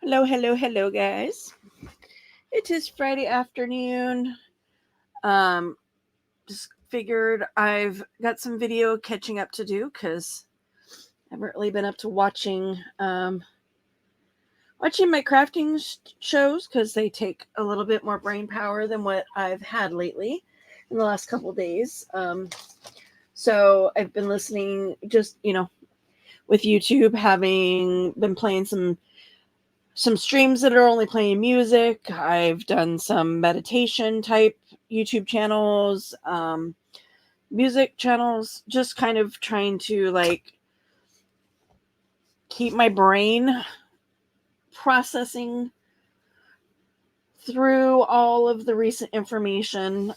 Hello, guys. It is Friday afternoon. Um, just figured I've got some video catching up to do because I haven't really been up to watching my crafting shows because they take a little bit more brain power than what I've had lately in the last couple of days. So I've been listening, just with YouTube, having been playing some streams that are only playing music. I've done some meditation type YouTube channels, music channels, just kind of trying to keep my brain processing through all of the recent information.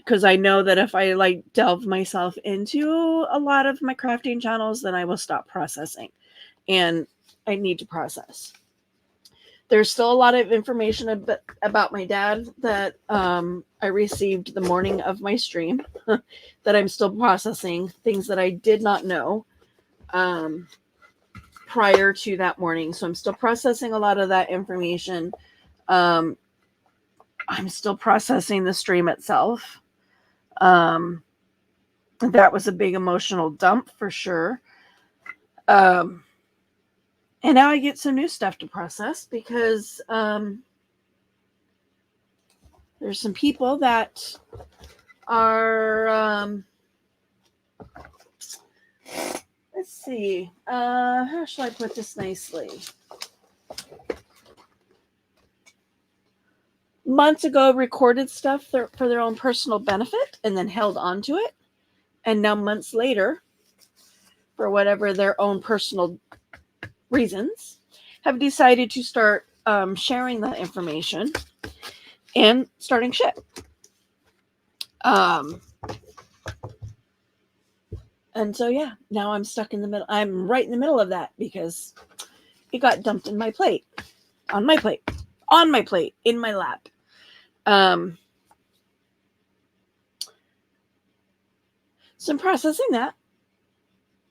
Because I know that if I delve myself into a lot of my crafting channels, then I will stop processing, and I need to process. There's still a lot of information about my dad that I received the morning of my stream that I'm still processing, things that I did not know prior to that morning. So I'm still processing a lot of that information. I'm still processing the stream itself. That was a big emotional dump for sure. And now I get some new stuff to process because there's some people that are let's see, how shall I put this nicely? Months ago recorded stuff for their own personal benefit and then held on to it, and now months later, for whatever their own personal reasons, have decided to start sharing that information and starting shit. And so, yeah, now I'm stuck in the middle. I'm right in the middle of that because it got dumped in my plate, on my plate, in my lap. So I'm processing that,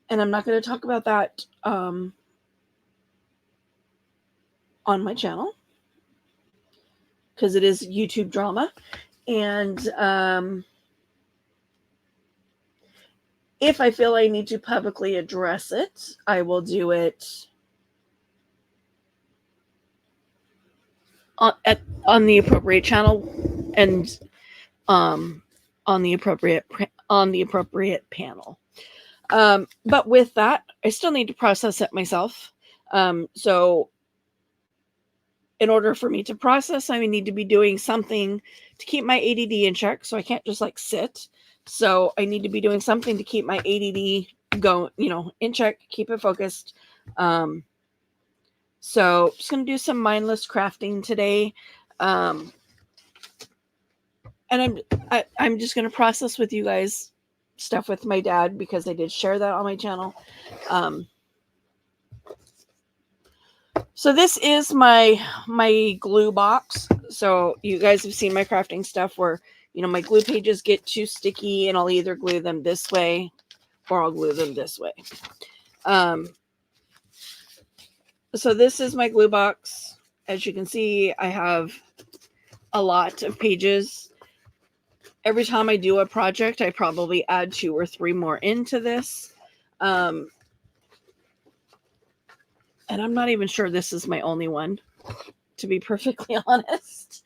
and I'm not going to talk about that on my channel because it is YouTube drama. And if I feel I need to publicly address it, I will do it on the appropriate channel and on the appropriate panel. But with that, I still need to process it myself. So in order for me to process, I need to be doing something to keep my ADD in check. So I can't just sit. So I need to be doing something to keep my ADD in check, keep it focused. So I'm just going to do some mindless crafting today. And I'm just going to process with you guys stuff with my dad because I did share that on my channel. So this is my glue box. So you guys have seen my crafting stuff where, my glue pages get too sticky and I'll either glue them this way or I'll glue them this way. So this is my glue box. As you can see, I have a lot of pages. Every time I do a project, I probably add 2 or 3 more into this. And I'm not even sure this is my only one, to be perfectly honest.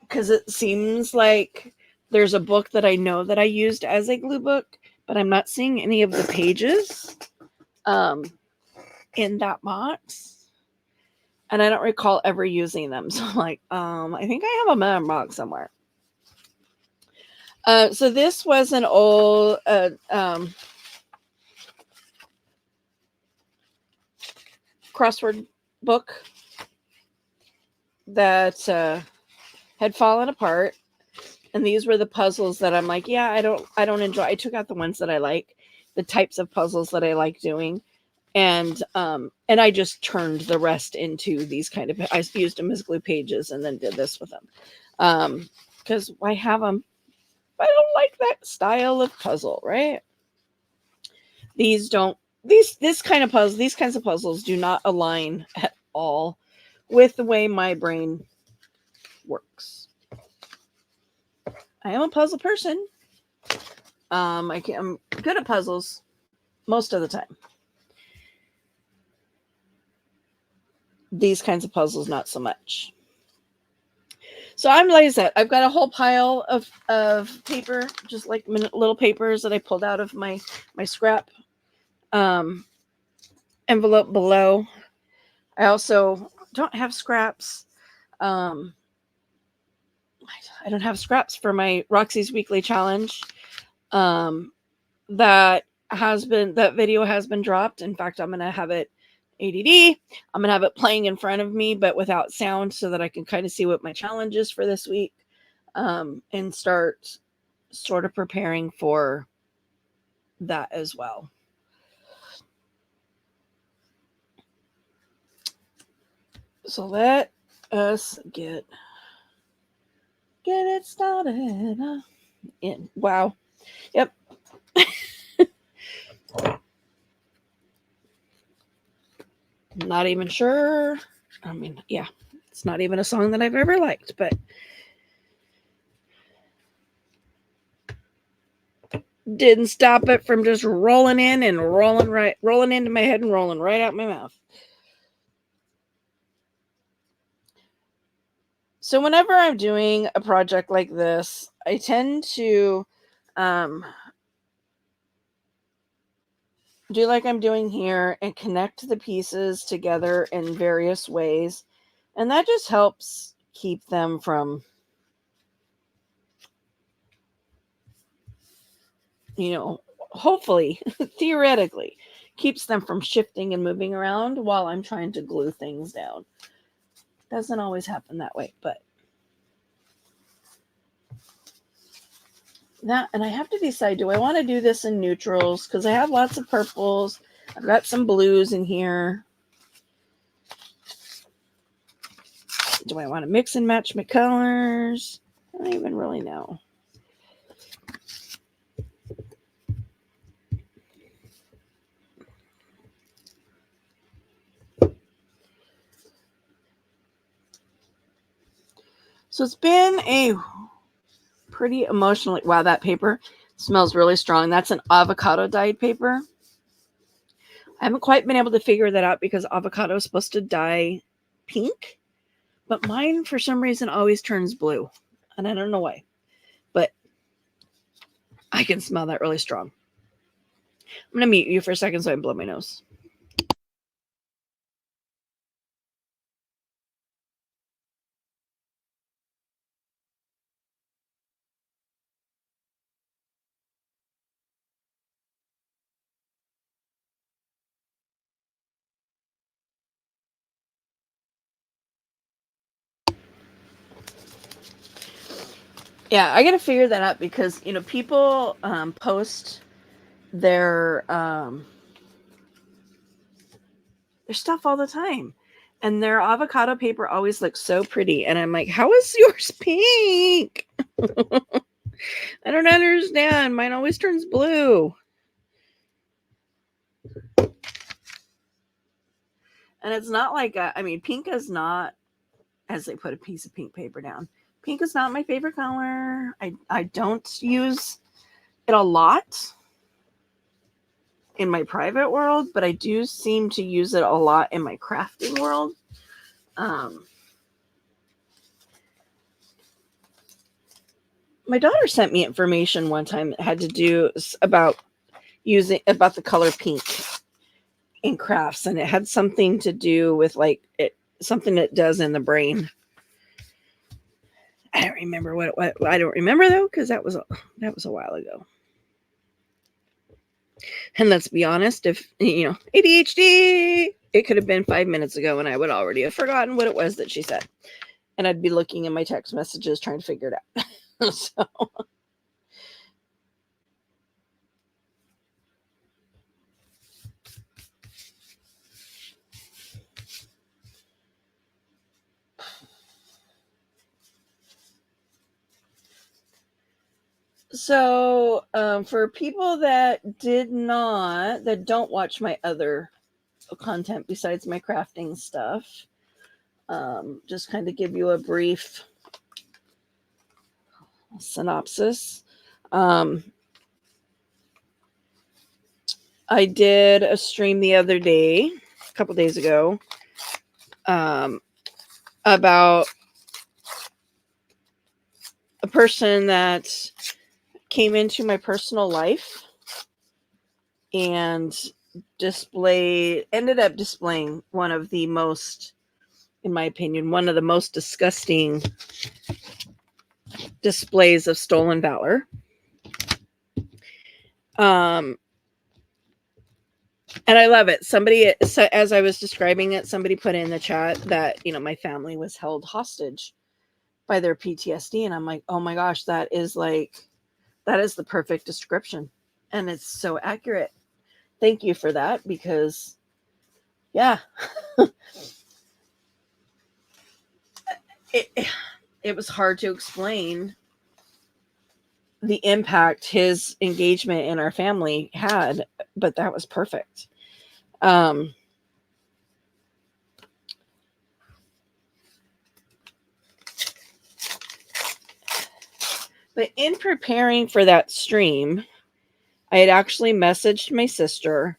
Because it seems like there's a book that I know that I used as a glue book, but I'm not seeing any of the pages in that box. And I don't recall ever using them. So I think I have them in a box somewhere. So this was an old crossword book that had fallen apart, and these were the puzzles that I'm like, yeah, I don't enjoy. I took out the ones that I like, the types of puzzles that I like doing, and I just turned the rest into these kind of. I used them as glue pages and then did this with them, because why have them? I don't like that style of puzzle, right? These don't these kinds of puzzles do not align at all with the way my brain works. I am a puzzle person. I'm good at puzzles most of the time. These kinds of puzzles, not so much. So I'm like I said, I've got a whole pile of paper, just like little papers that I pulled out of my scrap envelope below. I also don't have scraps. I don't have scraps for my Roxy's Weekly Challenge. That video has been dropped. In fact, I'm gonna have it ADD. I'm gonna have it playing in front of me, but without sound, so that I can kind of see what my challenge is for this week, and start sort of preparing for that as well. So let us get it started. Wow. Yep. Not even sure. I mean, yeah, it's not even a song that I've ever liked, but didn't stop it from just rolling in and rolling into my head and rolling right out my mouth. So whenever I'm doing a project like this, I tend to do like I'm doing here and connect the pieces together in various ways. And that just helps keep them from, hopefully, theoretically, keeps them from shifting and moving around while I'm trying to glue things down. Doesn't always happen that way, but that, and I have to decide, do I want to do this in neutrals? Because I have lots of purples. I've got some blues in here. Do I want to mix and match my colors? I don't even really know. So it's been a pretty emotional. Wow, that paper smells really strong. That's an avocado dyed paper. I haven't quite been able to figure that out because avocado is supposed to dye pink, but mine for some reason always turns blue, and I don't know why, but I can smell that really strong. I'm going to mute you for a second so I can blow my nose. Yeah, I got to figure that out because, people post their stuff all the time. And their avocado paper always looks so pretty. And I'm like, how is yours pink? I don't understand. Mine always turns blue. And it's not like, pink is not, as they put a piece of pink paper down. Pink is not my favorite color. I don't use it a lot in my private world, but I do seem to use it a lot in my crafting world. My daughter sent me information one time that had to do about the color pink in crafts, and it had something to do with something it does in the brain. I don't remember what I don't remember though, because that was a while ago. And let's be honest, if ADHD, it could have been 5 minutes ago and I would already have forgotten what it was that she said. And I'd be looking in my text messages trying to figure it out. So So, for people that don't watch my other content besides my crafting stuff, just kind of give you a brief synopsis. I did a stream the other day, a couple days ago, about a person that came into my personal life and ended up displaying one of the most, in my opinion, one of the most disgusting displays of stolen valor. And I love it. As I was describing it, somebody put in the chat that, my family was held hostage by their PTSD. And I'm like, oh my gosh, that is the perfect description. And it's so accurate. Thank you for that, because yeah, it was hard to explain the impact his engagement in our family had, but that was perfect. But in preparing for that stream, I had actually messaged my sister,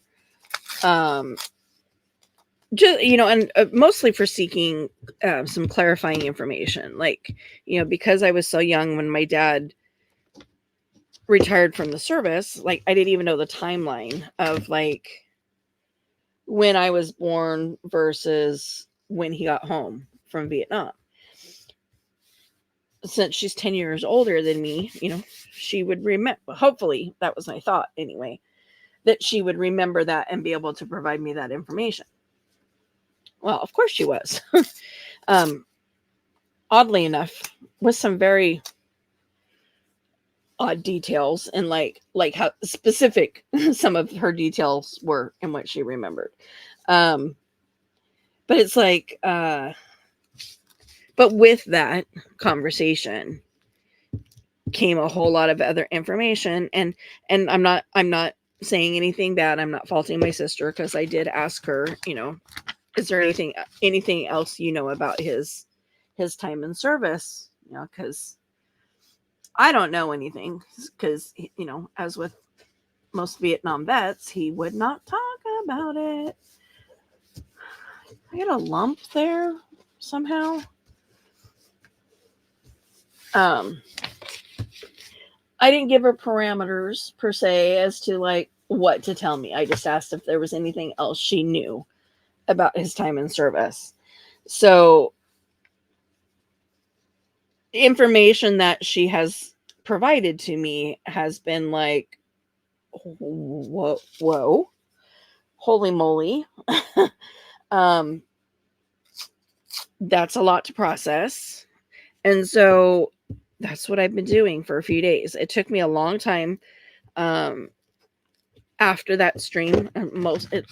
just, and mostly for seeking some clarifying information. Like, because I was so young when my dad retired from the service, like, I didn't even know the timeline of like when I was born versus when he got home from Vietnam. Since she's 10 years older than me, she would remember, hopefully that was my thought anyway, that she would remember that and be able to provide me that information. Well, of course she was. Oddly enough, with some very odd details, and like how specific some of her details were and what she remembered. But it's like, but with that conversation came a whole lot of other information, and I'm not saying anything bad. I'm not faulting my sister, because I did ask her, is there anything else about his time in service? Because I don't know anything, because as with most Vietnam vets, he would not talk about it. I got a lump there somehow. I didn't give her parameters per se as to like what to tell me. I just asked if there was anything else she knew about his time in service. So information that she has provided to me has been like, whoa, holy moly. That's a lot to process. And so that's what I've been doing for a few days. It took me a long time after that stream,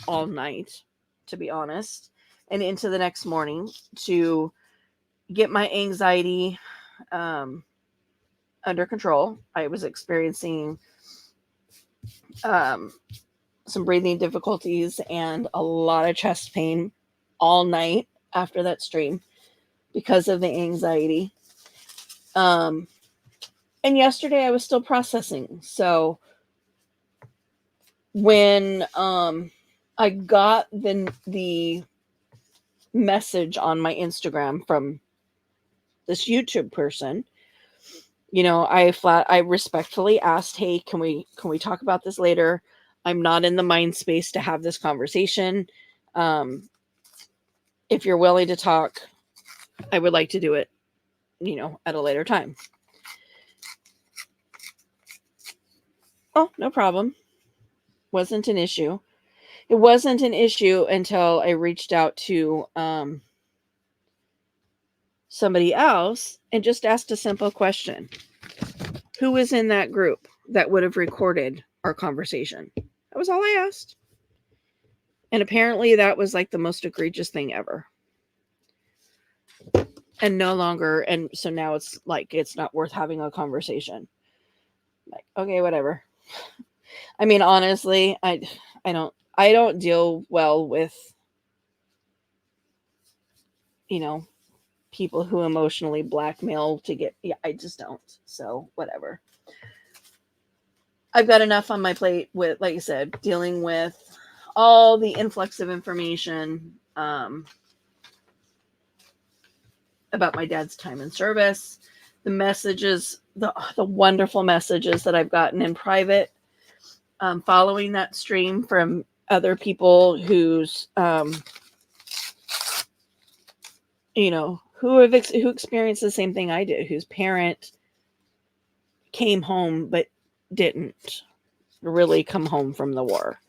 all night, to be honest, and into the next morning, to get my anxiety under control. I was experiencing some breathing difficulties and a lot of chest pain all night after that stream because of the anxiety. And yesterday I was still processing. So when I got the message on my Instagram from this YouTube person, I respectfully asked, hey, can we talk about this later? I'm not in the mind space to have this conversation. If you're willing to talk, I would like to do it, at a later time. Oh, no problem. Wasn't an issue. It wasn't an issue until I reached out to somebody else and just asked a simple question. Who was in that group that would have recorded our conversation? That was all I asked. And apparently that was like the most egregious thing ever. And no longer, and so now it's like, it's not worth having a conversation. Like, okay, whatever. I mean, honestly, I don't deal well with, you know, people who emotionally blackmail to get, yeah, I just don't. So, whatever. I've got enough on my plate with, like I said, dealing with all the influx of information about my dad's time in service, the messages, the wonderful messages that I've gotten in private, following that stream from other people who's, who experienced the same thing I did, whose parent came home but didn't really come home from the war,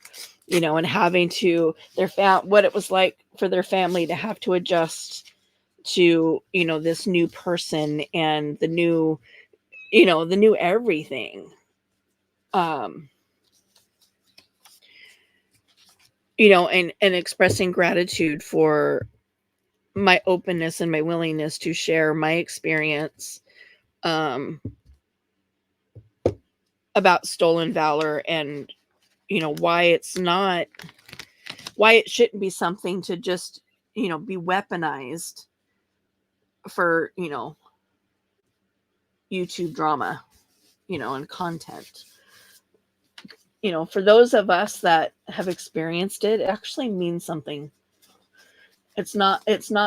and having to what it was like for their family to have to adjust to, this new person and the new everything. um and expressing gratitude for my openness and my willingness to share my experience um about stolen valor, and why it shouldn't be something to just be weaponized for YouTube drama, and content. For those of us that have experienced it, it actually means something. It's not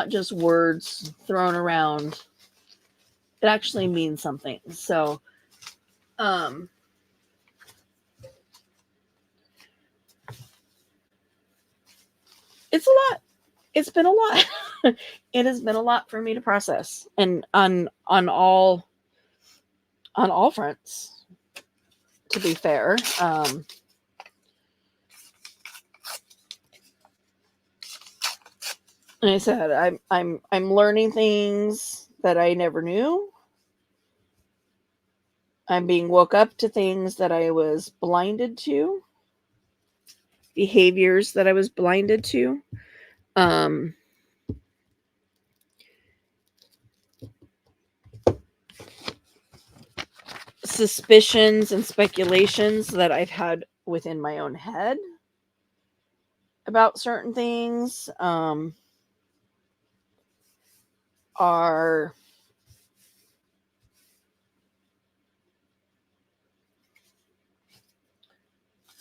just words thrown around. It actually means something. So, um it's a lot. It's been a lot. It has been a lot for me to process, and on all fronts, to be fair. And I said, I'm learning things that I never knew. I'm being woke up to things that I was blinded to, behaviors that I was blinded to, um, suspicions and speculations that I've had within my own head about certain things, are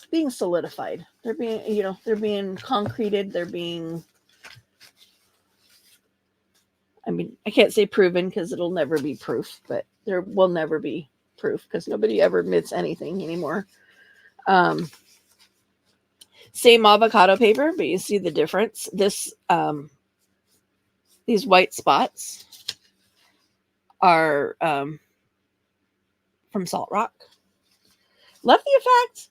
being solidified. They're being concreted. I mean, I can't say proven because it'll never be proof, but there will never be proof because nobody ever admits anything anymore. Um, Same avocado paper, but you see the difference. These white spots are from Salt Rock. Love the effect.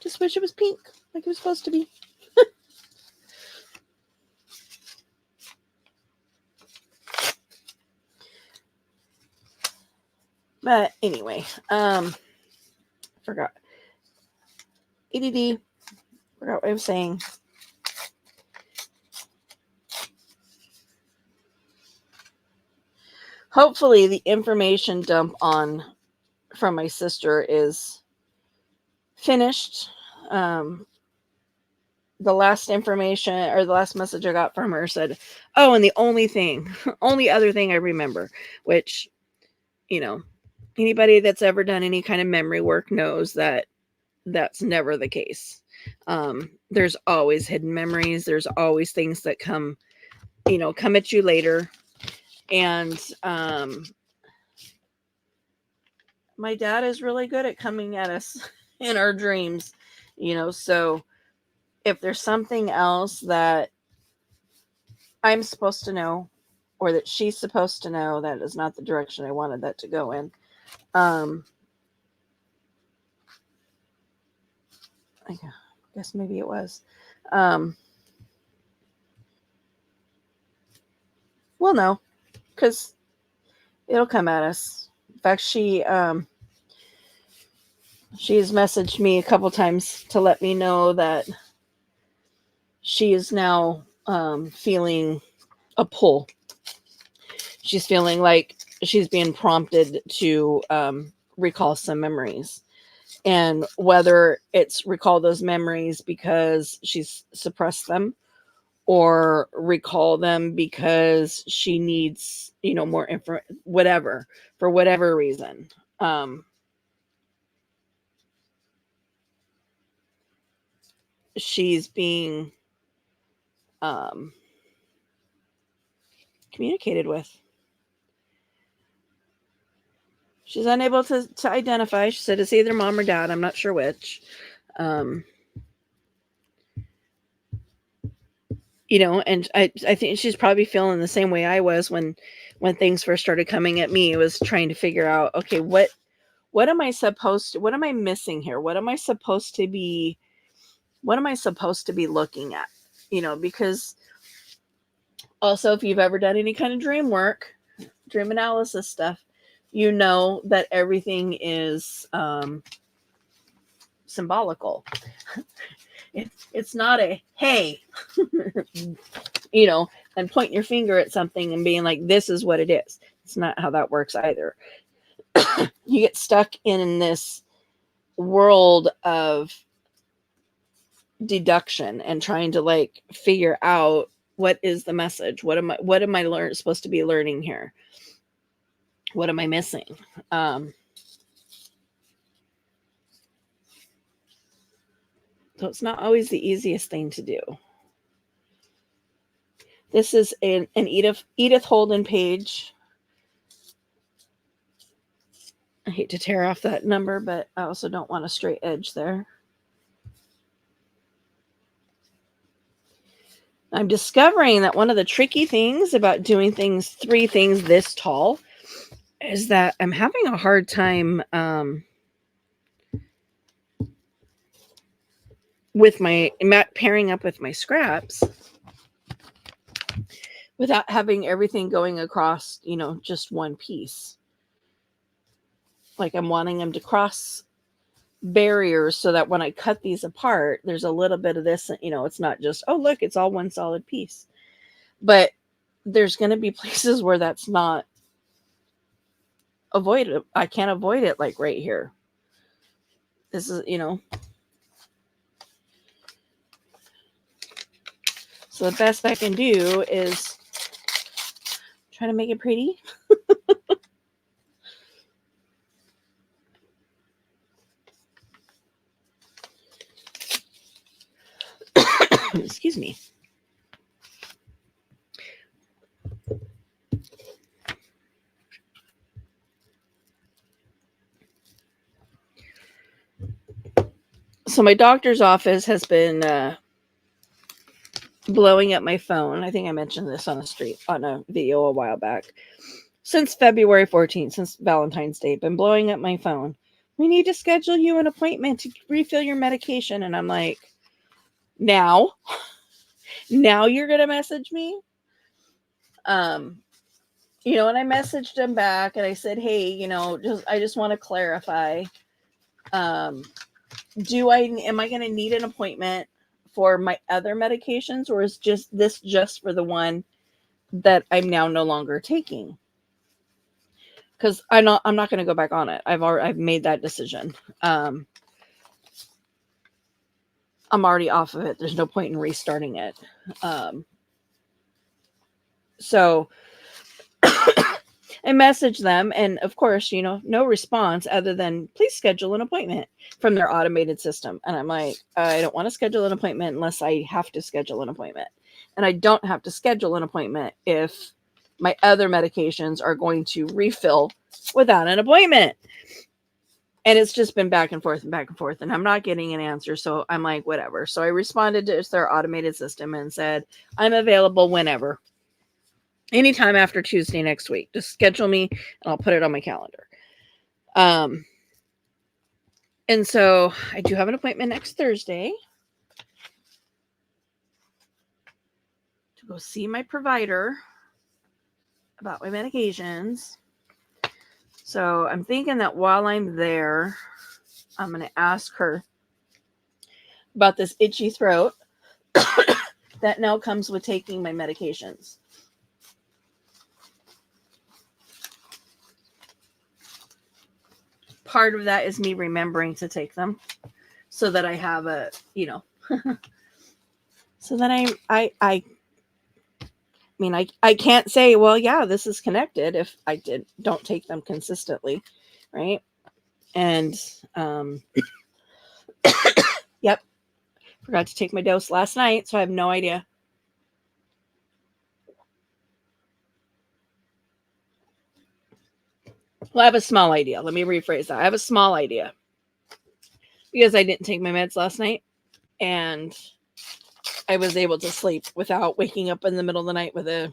Just wish it was pink like it was supposed to be. But anyway, forgot. ADD. Forgot what I was saying. Hopefully, the information dump from my sister is finished. The last information, or the last message I got from her said, "Oh, and the only other thing I remember," which, anybody that's ever done any kind of memory work knows that that's never the case. There's always hidden memories. There's always things that come at you later. And my dad is really good at coming at us in our dreams, so if there's something else that I'm supposed to know, or that she's supposed to know, that is not the direction I wanted that to go in. I guess maybe it was. Well, no, because it'll come at us. In fact, she has messaged me a couple times to let me know that she is now feeling a pull. She's feeling like she's being prompted to recall some memories. And whether it's recall those memories because she's suppressed them, or recall them because she needs, more info, whatever, for whatever reason. She's being communicated with. She's unable to identify. She said it's either mom or dad. I'm not sure which. And I think she's probably feeling the same way I was when things first started coming at me. It was trying to figure out, okay, what am I supposed to, what am I missing here? What am I supposed to be looking at? Because also, if you've ever done any kind of dream work, dream analysis stuff, that everything is symbolical. It's not a hey, and pointing your finger at something and being like, this is what it is. It's not how that works either. You get stuck in this world of deduction and trying to figure out what is the message. What am I supposed to be learning here? What am I missing? So it's not always the easiest thing to do. This is an Edith Holden page. I hate to tear off that number, but I also don't want a straight edge there. I'm discovering that one of the tricky things about doing three things this tall is that I'm having a hard time with my pairing up with my scraps without having everything going across, just one piece. Like I'm wanting them to cross barriers so that when I cut these apart, there's a little bit of this, it's not just, oh, look, it's all one solid piece. But there's going to be places where that's not avoided. I can't avoid it, like right here. This is, so the best I can do is try to make it pretty. Excuse me. So my doctor's office has been blowing up my phone. I think I mentioned this on a video a while back. Since February 14th, since Valentine's Day, been blowing up my phone. We need to schedule you an appointment to refill your medication. And I'm like, now you're going to message me? And I messaged him back and I said, hey, I just want to clarify. Am I going to need an appointment for my other medications, or is just for the one that I'm now no longer taking? Because I'm not going to go back on it. I've made that decision. I'm already off of it. There's no point in restarting it. So I messaged them, and of course, no response other than please schedule an appointment from their automated system. And I'm like, I don't want to schedule an appointment unless I have to schedule an appointment. And I don't have to schedule an appointment if my other medications are going to refill without an appointment. And it's just been back and forth, and I'm not getting an answer. So I'm like, whatever. So I responded to their automated system and said, I'm available whenever. Anytime after Tuesday next week. Just schedule me and I'll put it on my calendar. And so I do have an appointment next Thursday to go see my provider about my medications. So I'm thinking that while I'm there, I'm going to ask her about this itchy throat that now comes with taking my medications. part of that is me remembering to take them so that I have a, so that I mean, I can't say, well, yeah, this is connected if I don't take them consistently, right? And yep, forgot to take my dose last night, so I have no idea. Well, I have a small idea. Let me rephrase that. I have a small idea because I didn't take my meds last night, and I was able to sleep without waking up in the middle of the night with a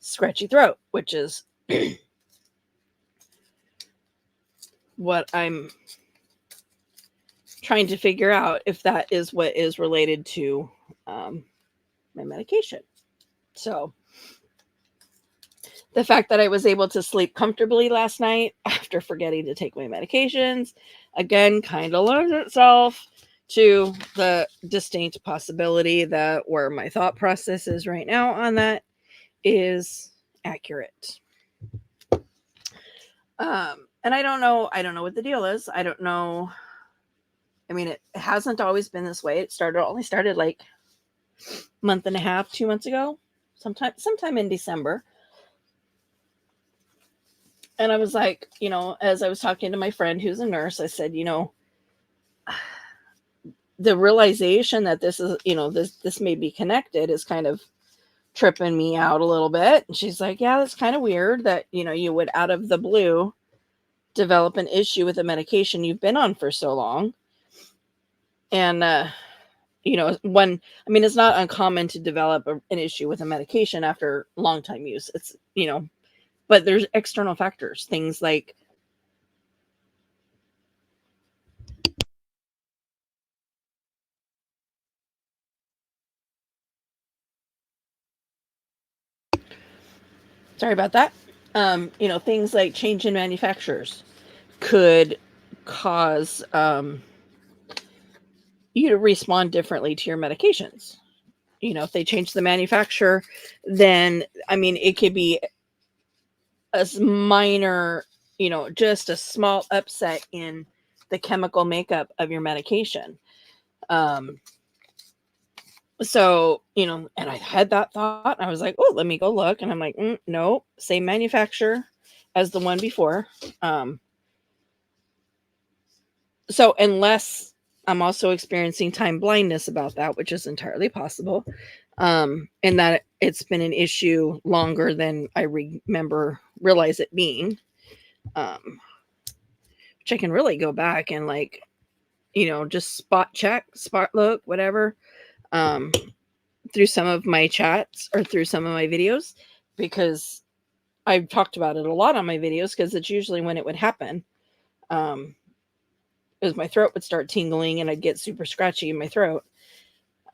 scratchy throat, which is what I'm trying to figure out, if that is what is related to my medication. So the fact that I was able to sleep comfortably last night after forgetting to take my medications, again, kind of lends itself to the distinct possibility that where my thought process is right now on that is accurate. And I don't know what the deal is. I don't know. I mean, it hasn't always been this way. It only started like a month and a half, 2 months ago, sometime in December. And I was like, as I was talking to my friend who's a nurse, I said, the realization that this is, this may be connected is kind of tripping me out a little bit. And she's like, yeah, that's kind of weird that, you would out of the blue develop an issue with a medication you've been on for so long. And, it's not uncommon to develop an issue with a medication after long time use. It's, but there's external factors, things like sorry about that. Things like change in manufacturers could cause you to respond differently to your medications. If they change the manufacturer, then it could be a minor, just a small upset in the chemical makeup of your medication. So, and I had that thought, and I was like, oh, let me go look. And I'm like, no, same manufacturer as the one before. So unless I'm also experiencing time blindness about that, which is entirely possible, and that it's been an issue longer than I realize it being, which I can really go back and just spot look, whatever, through some of my chats or through some of my videos, because I've talked about it a lot on my videos, because it's usually when it would happen. Is my throat would start tingling and I'd get super scratchy in my throat.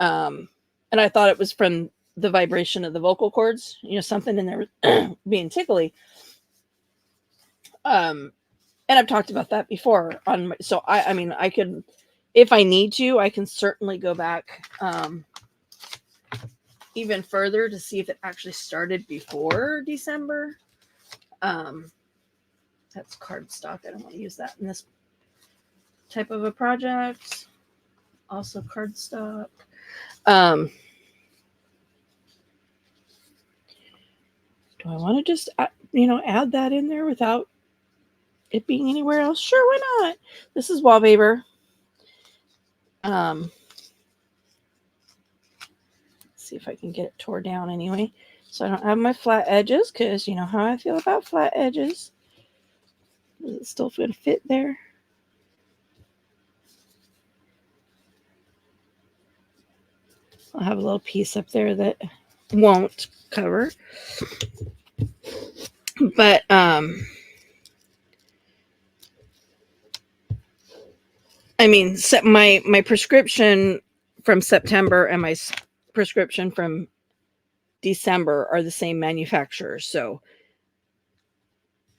And I thought it was from the vibration of the vocal cords, something in there being tickly. And I've talked about that before so I could, if I need to, I can certainly go back even further to see if it actually started before December. That's cardstock. I don't want to use that in this type of a project. Also cardstock. Do I want to just add that in there without it being anywhere else? Sure, why not? This is wallpaper. Let's see if I can get it tore down anyway, so I don't have my flat edges, because you know how I feel about flat edges. Is it still going to fit there? I'll have a little piece up there that won't cover. But my prescription from September and my prescription from December are the same manufacturer, so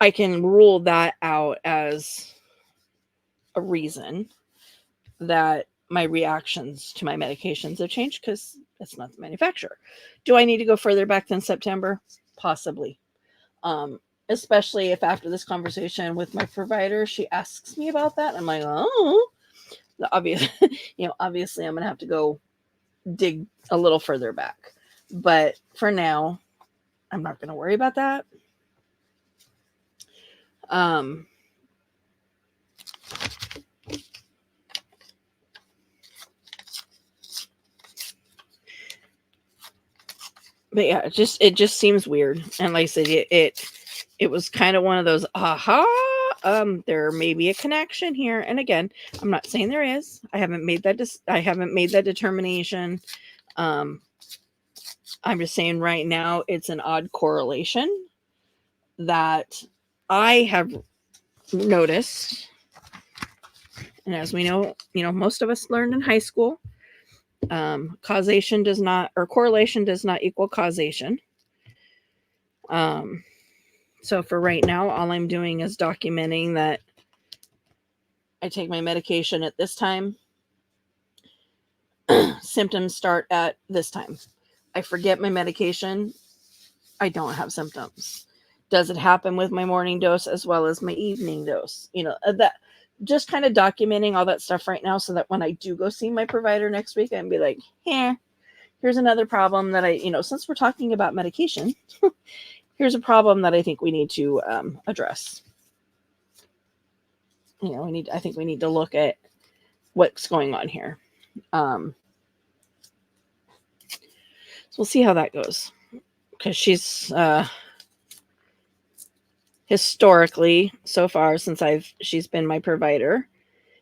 I can rule that out as a reason that my reactions to my medications have changed, because that's not the manufacturer. Do I need to go further back than September? Possibly. especially if after this conversation with my provider, she asks me about that. I'm like, oh, obvious, obviously I'm going to have to go dig a little further back. But for now, I'm not going to worry about that. But yeah, it just seems weird. And like I said, it was kind of one of those aha. There may be a connection here. And again, I'm not saying there is. I haven't made that determination. I'm just saying right now it's an odd correlation that I have noticed. And as we know, most of us learned in high school, correlation does not equal causation. So for right now, all I'm doing is documenting that I take my medication at this time. Symptoms start at this time. I forget my medication. I don't have symptoms. Does it happen with my morning dose as well as my evening dose? That just kind of documenting all that stuff right now so that when I do go see my provider next week, I can be like, here's another problem that since we're talking about medication, here's a problem that I think we need to address. I think we need to look at what's going on here. So we'll see how that goes. Because she's historically, so far since she's been my provider,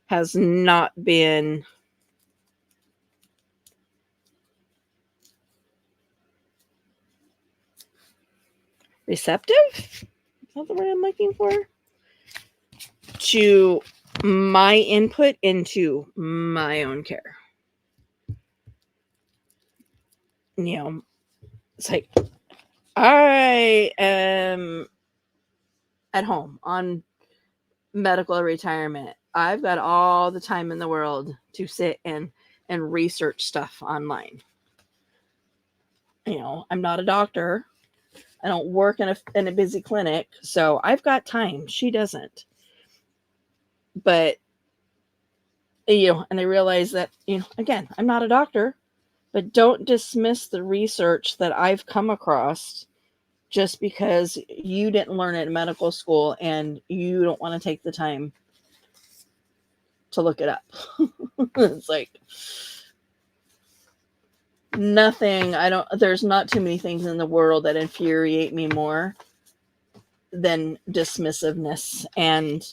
has not been receptive. Is that the word I'm looking for? To my input into my own care. It's like I am at home on medical retirement. I've got all the time in the world to sit and research stuff online. I'm not a doctor. I don't work in a busy clinic, so I've got time. She doesn't. But and I realize that again, I'm not a doctor, but don't dismiss the research that I've come across just because you didn't learn it in medical school and you don't want to take the time to look it up. It's like nothing. There's not too many things in the world that infuriate me more than dismissiveness. And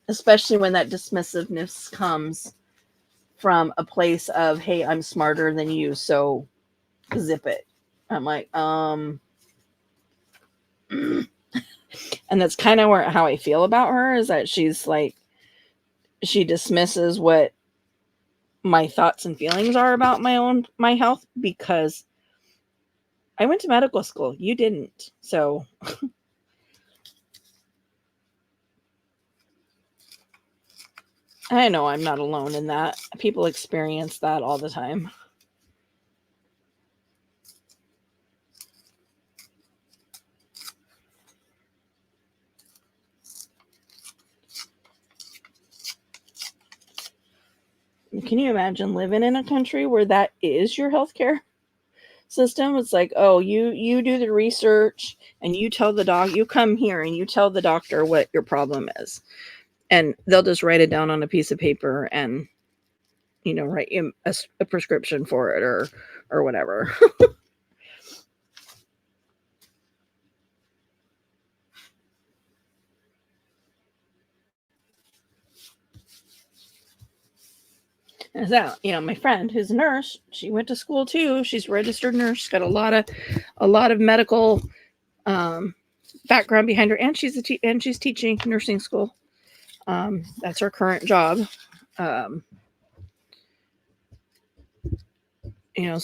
especially when that dismissiveness comes from a place of, hey, I'm smarter than you, so zip it. I'm like, and that's kind of how I feel about her, is that she's like, she dismisses what my thoughts and feelings are about my health because I went to medical school. You didn't. So I know I'm not alone in that. People experience that all the time. Can you imagine living in a country where that is your healthcare system? It's like, oh, you do the research and you tell the doc, you come here and you tell the doctor what your problem is, and they'll just write it down on a piece of paper and write you a prescription for it or whatever. So, my friend who's a nurse, she went to school too. She's a registered nurse. She's got a lot of medical background behind her, and she's teaching nursing school. That's her current job. So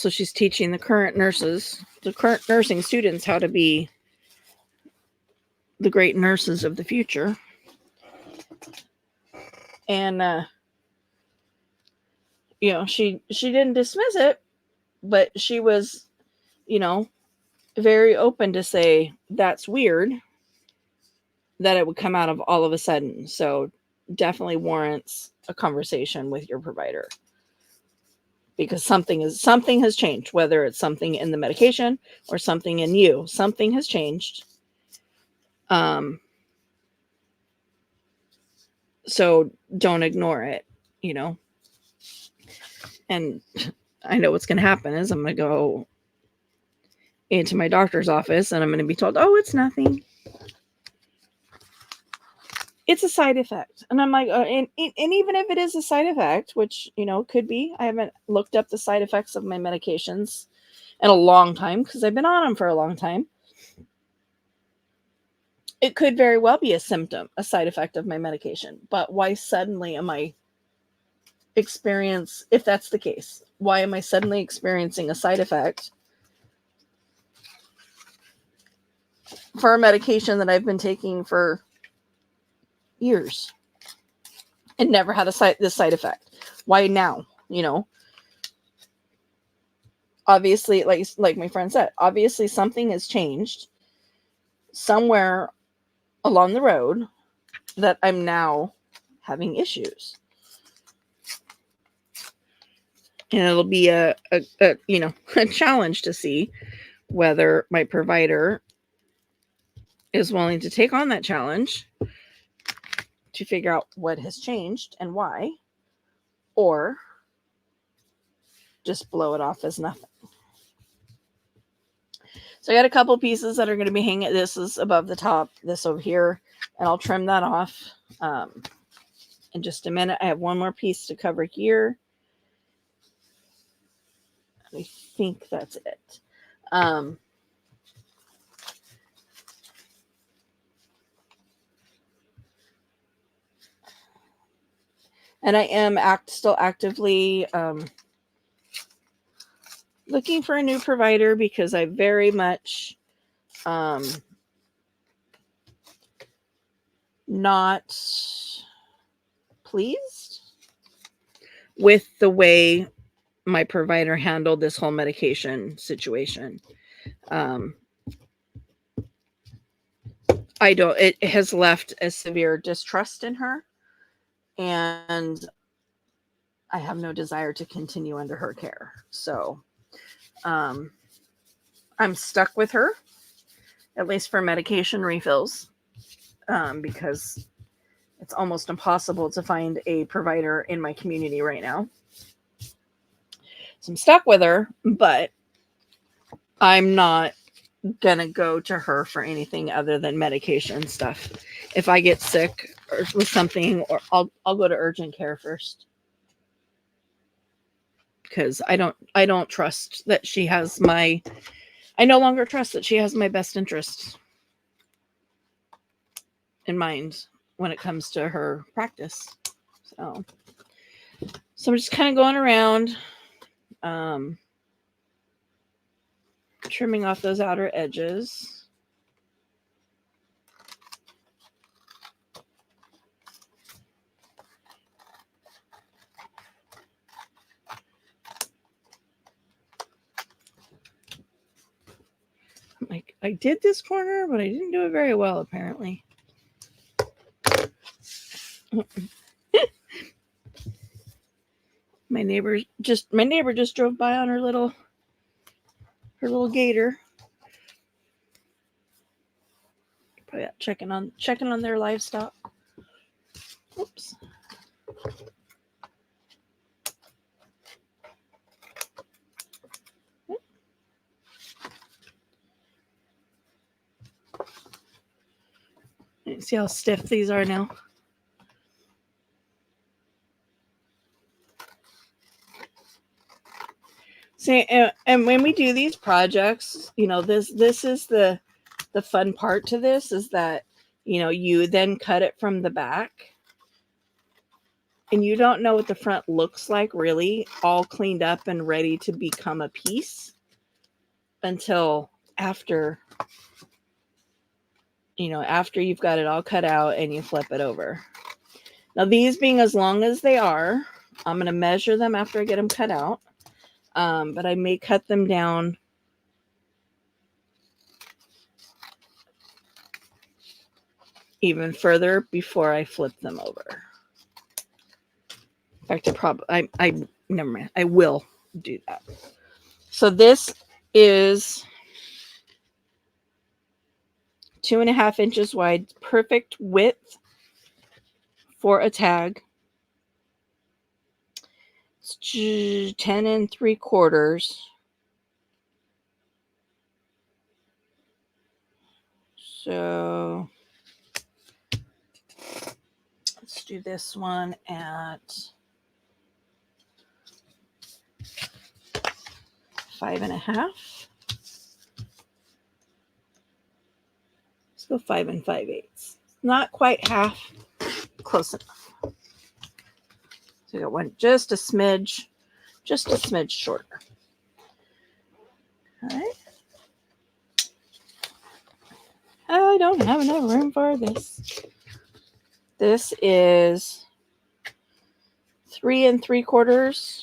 she's teaching the current nursing students how to be the great nurses of the future. And she didn't dismiss it, but she was, very open to say that's weird that it would come out of all of a sudden. So definitely warrants a conversation with your provider, because something has changed, whether it's something in the medication or something in you. Something has changed. So don't ignore it, you know. And I know what's going to happen is I'm going to go into my doctor's office and I'm going to be told, oh, it's nothing. It's a side effect. And I'm like, and even if it is a side effect, which, you know, could be, I haven't looked up the side effects of my medications in a long time because I've been on them for a long time. It could very well be a symptom, a side effect of my medication. But why suddenly am I if that's the case, why am I suddenly experiencing a side effect for a medication that I've been taking for years and never had this side effect? Why now? You know, obviously, like my friend said, obviously something has changed somewhere along the road that I'm now having issues. And it'll be a you know, a challenge to see whether my provider is willing to take on that challenge to figure out what has changed and why, or just blow it off as nothing. So I got a couple pieces that are going to be hanging. This is above the top, this over here, and I'll trim that off in just a minute. I have one more piece to cover here. I think that's it. And I am still actively looking for a new provider because I very much not pleased with the way my provider handled this whole medication situation. It has left a severe distrust in her, and I have no desire to continue under her care. So I'm stuck with her, at least for medication refills, because it's almost impossible to find a provider in my community right now. So I'm stuck with her, but I'm not gonna go to her for anything other than medication stuff. If I get sick or with something, or I'll go to urgent care first, because I don't trust that she has I no longer trust that she has my best interest in mind when it comes to her practice. So I'm just kind of going around, trimming off those outer edges. Like, I did this corner, but I didn't do it very well, apparently. My neighbor just drove by on her little gator. Probably checking on their livestock. Oops. See how stiff these are now. See, and when we do these projects, you know, this is the fun part to this, is that, you know, you then cut it from the back and you don't know what the front looks like really all cleaned up and ready to become a piece until after you've got it all cut out and you flip it over. Now, these being as long as they are, I'm going to measure them after I get them cut out. But I may cut them down even further before I flip them over. In fact, I never mind. I will do that. So this is 2.5 inches wide, perfect width for a tag. It's 10 3/4. So let's do this one at 5.5. Let's go 5 5/8. Not quite half, close enough. So I got one just a smidge shorter. All right. I don't have enough room for this. This is 3 3/4.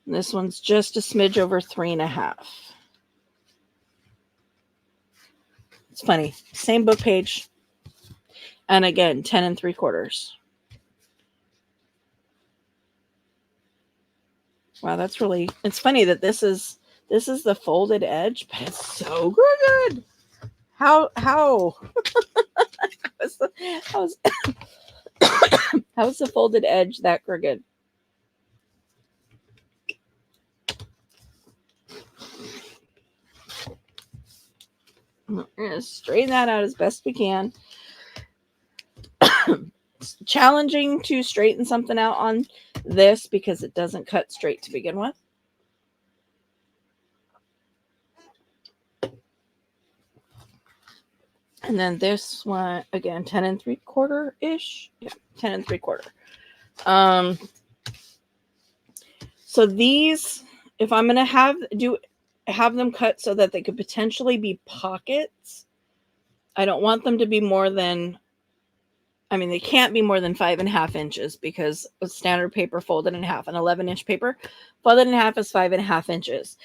This one's just a smidge over 3.5. It's funny. Same book page. And again, 10 3/4. Wow, that's really, it's funny that this is the folded edge, but it's so good. How how's the folded edge that crooked? We're gonna straighten that out as best we can. It's challenging to straighten something out on this because it doesn't cut straight to begin with. And then this one again, 10 3/4 ish. Yeah, 10 3/4. So these, if I'm gonna have them cut so that they could potentially be pockets, I don't want them to be more than, I mean, they can't be more than 5.5 inches because a standard paper folded in half, an 11-inch paper folded in half is 5.5 inches.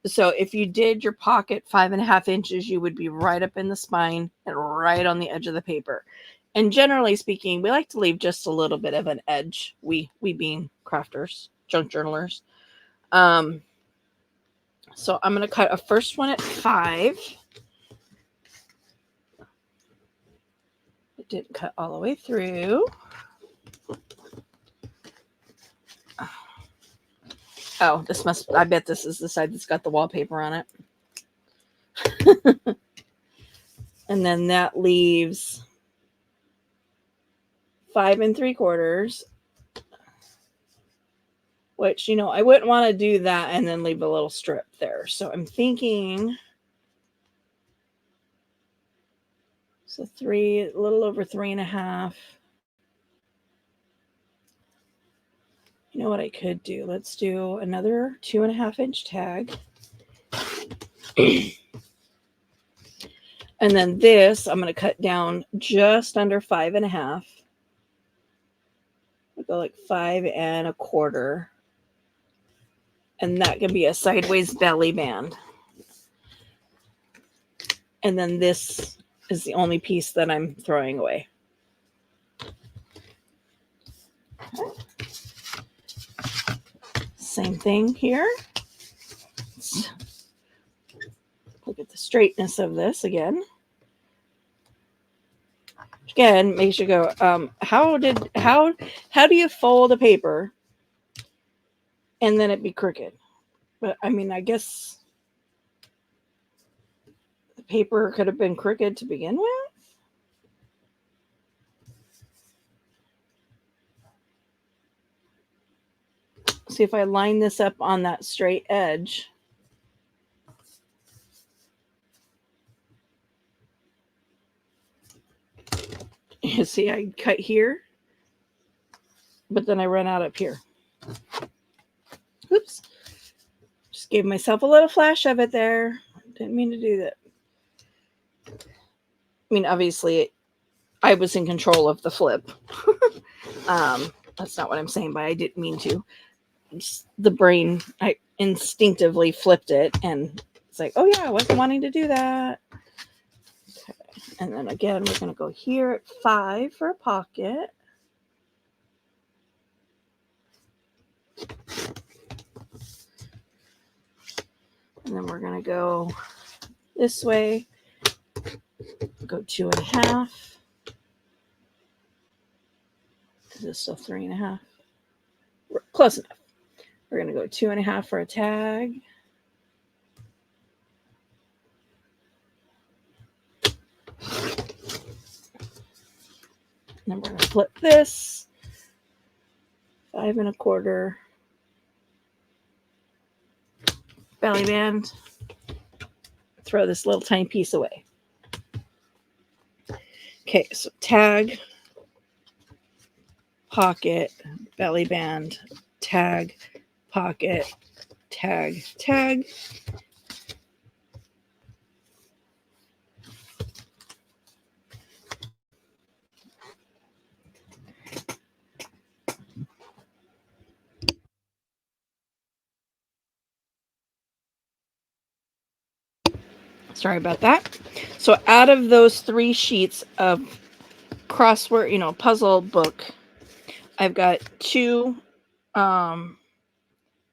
So if you did your pocket 5.5 inches, you would be right up in the spine and right on the edge of the paper. And generally speaking, we like to leave just a little bit of an edge. We being crafters, junk journalers. So I'm going to cut a first one at 5. It didn't cut all the way through. Oh, I bet this is the side that's got the wallpaper on it. And then that leaves 5 3/4, which, I wouldn't want to do that and then leave a little strip there. So I'm thinking, so a little over 3.5. You know what I could do? Let's do another 2.5-inch tag. And then this, I'm going to cut down just under 5.5. I'll go like 5 1/4. And that can be a sideways belly band. And then this is the only piece that I'm throwing away. Okay. Same thing here. Let's look at the straightness of this again. Again, makes you go, how do you fold a paper and then it be crooked? But I mean, I guess the paper could have been crooked to begin with. See if I line this up on that straight edge. You see, I cut here, but then I run out up here. Oops. Just gave myself a little flash of it there. Didn't mean to do that. I mean, obviously, I was in control of the flip. That's not what I'm saying, but I didn't mean to. Just the brain, I instinctively flipped it, and it's like, oh yeah, I wasn't wanting to do that. And then again, we're going to go here at 5 for a pocket. And then we're going to go this way, go 2.5. Is this still 3.5? Close enough. We're going to go 2.5 for a tag. And then we're going to flip this 5.25 belly band. Throw this little tiny piece away. Okay, so tag, pocket, belly band, tag, pocket, tag, tag. Sorry about that. So out of those 3 sheets of crossword, puzzle book, I've got 2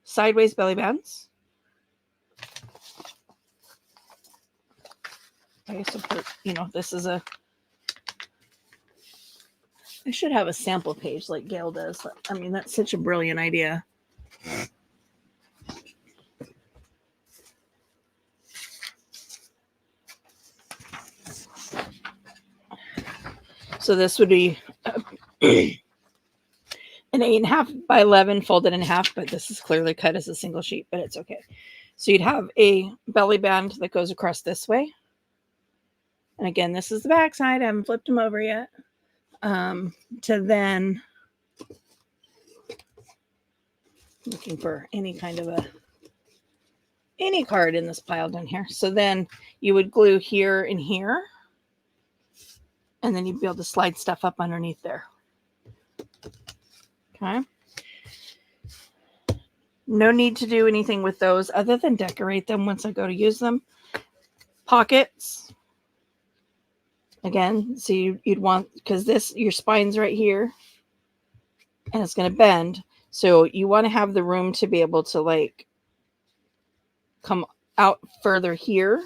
sideways belly bands. Okay, so this is I should have a sample page like Gail does. I mean, that's such a brilliant idea. So this would be an 8.5 by 11 folded in half, but this is clearly cut as a single sheet, but it's okay. So you'd have a belly band that goes across this way. And again, this is the back side. I haven't flipped them over yet. To then, looking for any kind of any card in this pile down here. So then you would glue here and here. And then you'd be able to slide stuff up underneath there. Okay. No need to do anything with those other than decorate them once I go to use them. Pockets. Again, so you'd want, because your spine's right here and it's going to bend. So you want to have the room to be able to like come out further here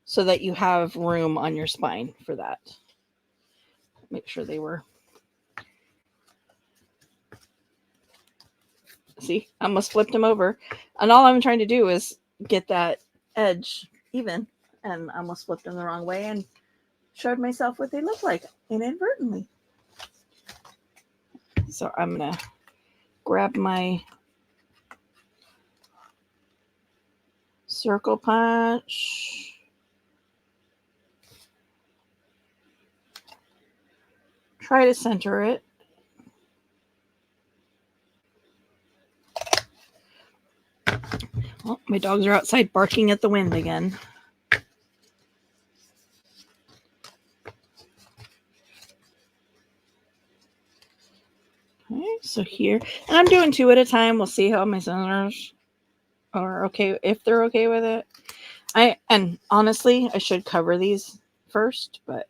so that you have room on your spine for that. Make sure they were. See, I almost flipped them over. And all I'm trying to do is get that edge even. And I almost flipped them the wrong way and showed myself what they look like inadvertently. So I'm going to grab my circle punch. Try to center it. Well, my dogs are outside barking at the wind again. Okay, so here, and I'm doing 2 at a time. We'll see how my scissors are okay, if they're okay with it. And honestly, I should cover these first, but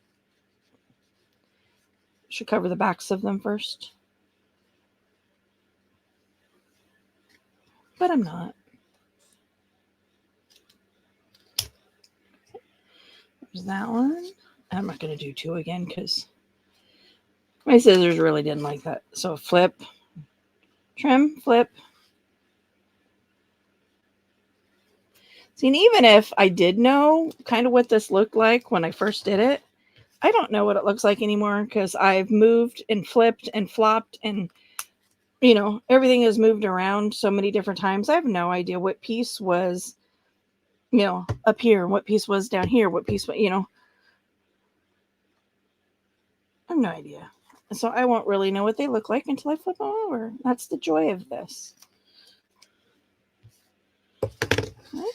I should cover the backs of them first. But I'm not. There's that one. I'm not going to do 2 again because my scissors really didn't like that. So flip, trim, flip. See, and even if I did know kind of what this looked like when I first did it, I don't know what it looks like anymore because I've moved and flipped and flopped and, everything has moved around so many different times. I have no idea what piece was, up here, what piece was down here, what piece, I have no idea. So I won't really know what they look like until I flip them over. That's the joy of this. Okay.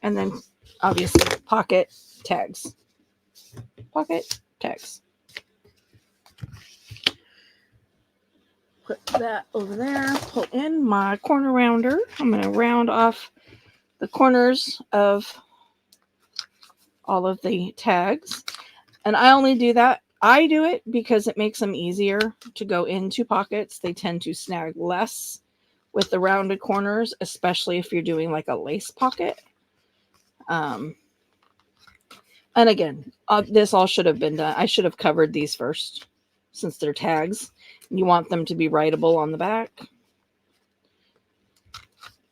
And then obviously pocket tags. Pocket tags. Put that over there. Pull in my corner rounder. I'm going to round off the corners of all of the tags. And I only do that. I do it because it makes them easier to go into pockets. They tend to snag less with the rounded corners, especially if you're doing like a lace pocket. And again, this all should have been done. I should have covered these first since they're tags. You want them to be writable on the back.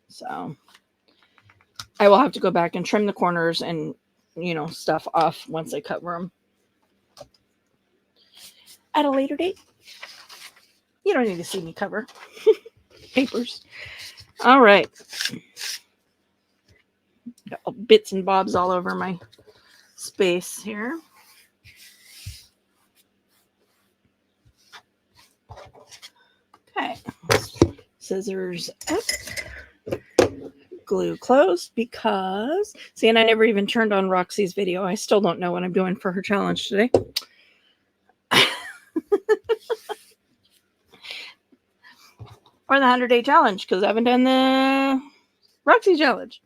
So I will have to go back and trim the corners and, stuff off once I cover them at a later date. You don't need to see me cover papers. All right. Got bits and bobs all over my space here. Okay. Scissors up. Glue closed because, see, and I never even turned on Roxy's video. I still don't know what I'm doing for her challenge today. Or the 100-day challenge, because I haven't done the Roxy challenge.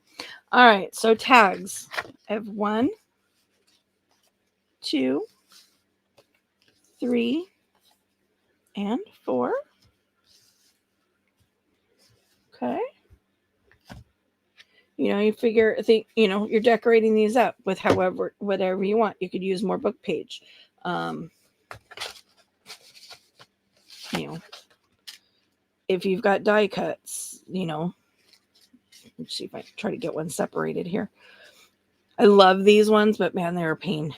All right, so tags. I have 1, 2, 3, and 4. Okay. You think, you're decorating these up with whatever you want. You could use more book page. If you've got die cuts, let's see if I can try to get one separated here. I love these ones, but man, they're a pain,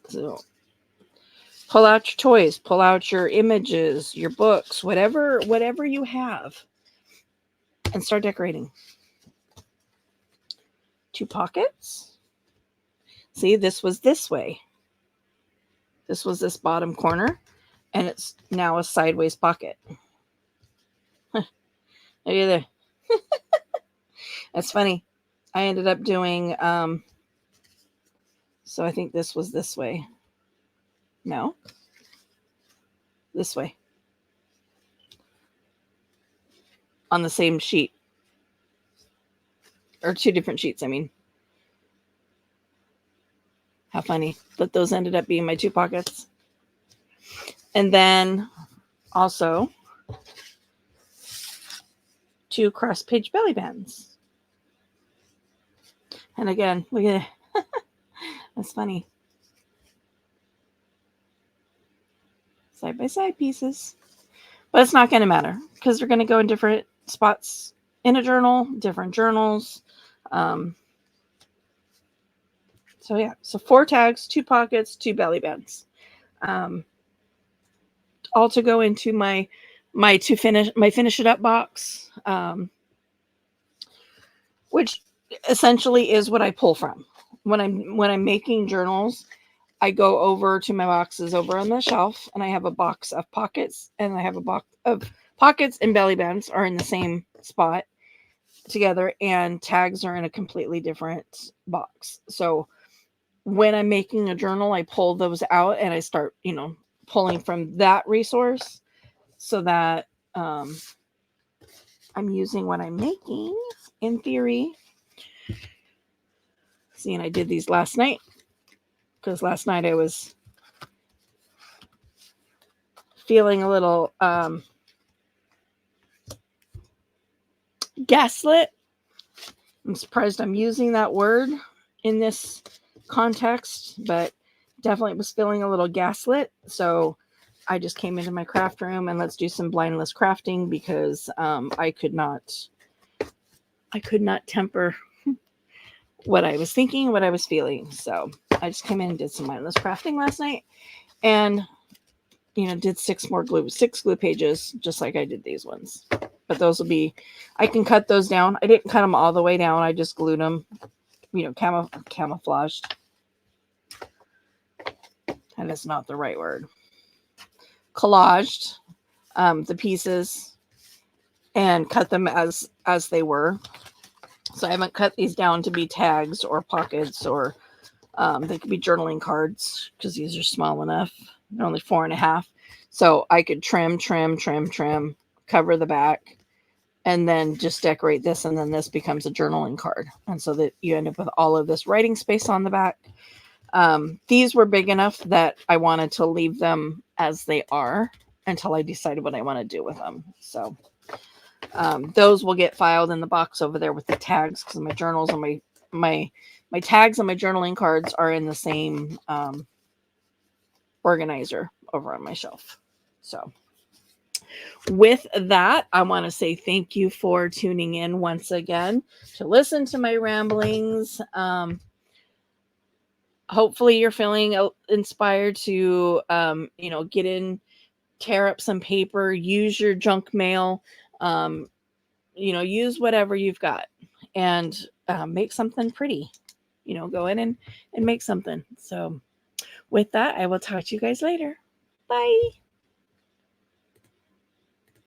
So pull out your toys, pull out your images, your books, whatever you have, and start decorating. 2 pockets. See, this was this way. This was this bottom corner, and it's now a sideways pocket. Look at that. That's funny. I ended up doing, so I think this was this way. No. This way. On the same sheet. Or 2 different sheets, I mean. How funny. But those ended up being my 2 pockets. And then also 2 cross-page belly bands. And again, look at it. That's funny. Side-by-side pieces. But it's not going to matter because they're going to go in different spots in a journal, different journals. So yeah, so 4 tags, 2 pockets, 2 belly bands. All to go into my finish it up box, which essentially is what I pull from when I'm making journals. I go over to my boxes over on the shelf, and I have a box of pockets, and I have a box of pockets and belly bands are in the same spot together, and tags are in a completely different box. So when I'm making a journal, I pull those out and I start, pulling from that resource so that I'm using what I'm making in theory. See, and I did these last night because last night I was feeling a little gaslit. I'm surprised I'm using that word in this context, but definitely was feeling a little gaslit. So I just came into my craft room and let's do some blindless crafting because I could not temper what I was thinking, what I was feeling. So I just came in and did some mindless crafting last night and did 6 glue pages, just like I did these ones. But those will be, I can cut those down. I didn't cut them all the way down. I just glued them, camouflaged. And it's not the right word. Collaged the pieces and cut them as they were. So I haven't cut these down to be tags or pockets or they could be journaling cards because these are small enough. They're only 4.5. So I could trim, cover the back, and then just decorate this, and then this becomes a journaling card, and so that you end up with all of this writing space on the back. These were big enough that I wanted to leave them as they are until I decided what I want to do with them. So those will get filed in the box over there with the tags, because my journals and my tags and my journaling cards are in the same organizer over on my shelf. So with that, I want to say thank you for tuning in once again to listen to my ramblings. Hopefully you're feeling inspired to get in, tear up some paper, use your junk mail, use whatever you've got, and make something pretty. Go in and make something. So with that, I will talk to you guys later. Bye.